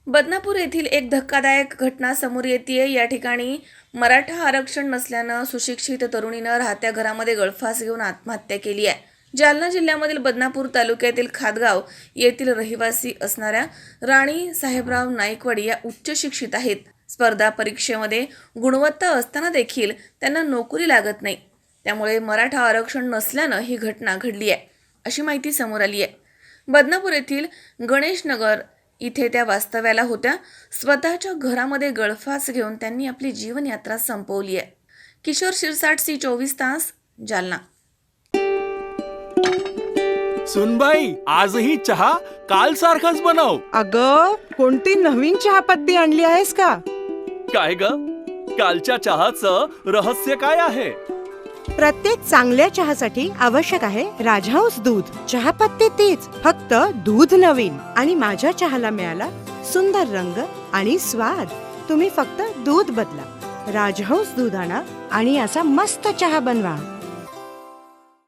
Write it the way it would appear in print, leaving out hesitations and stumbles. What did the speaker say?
बदनापूर येथील एक धक्कादायक घटना समोर येते। या ठिकाणी मराठा आरक्षण नसल्यानं सुशिक्षित तरुणीनं राहत्या घरामध्ये गळफास घेऊन आत्महत्या केली आहे। जालना जिल्ह्यामधील बदनापूर तालुक्यातील खादगाव येथील रहिवासी असणाऱ्या राणी साहेबराव नाईकवाडी या उच्च शिक्षित आहेत। स्पर्धा परीक्षेमध्ये गुणवत्ता असताना देखील त्यांना नोकरी लागत नाही। त्यामुळे मराठा आरक्षण नसल्यानं ही घटना घडली आहे, अशी माहिती समोर आली आहे। बदनापूर येथील गणेश नगर इथे त्या वास्तव्याला होत्या। स्वतःच्या घरामध्ये गळफास घेऊन त्यांनी आपली जीवनयात्रा संपवली आहे। किशोर शिरसाट, C24 तास, जालना। सुनबाई, आजही चहा काल सारखाच बनव। अगं, कोणती नवीन चहापत्ती आणली आहेस का? काय ग, कालच्या चहाचं रहस्य काय आहे? प्रत्येक चांगल्या चहासाठी आवश्यक आहे राजहंस दूध। चहापत्ती तीच, फक्त दूध नवीन। आणि माझ्या चहाला मिळाला सुंदर रंग आणि स्वाद। तुम्ही फक्त दूध बदला, राजहंस दूध आणा आणि असा मस्त चहा बनवा।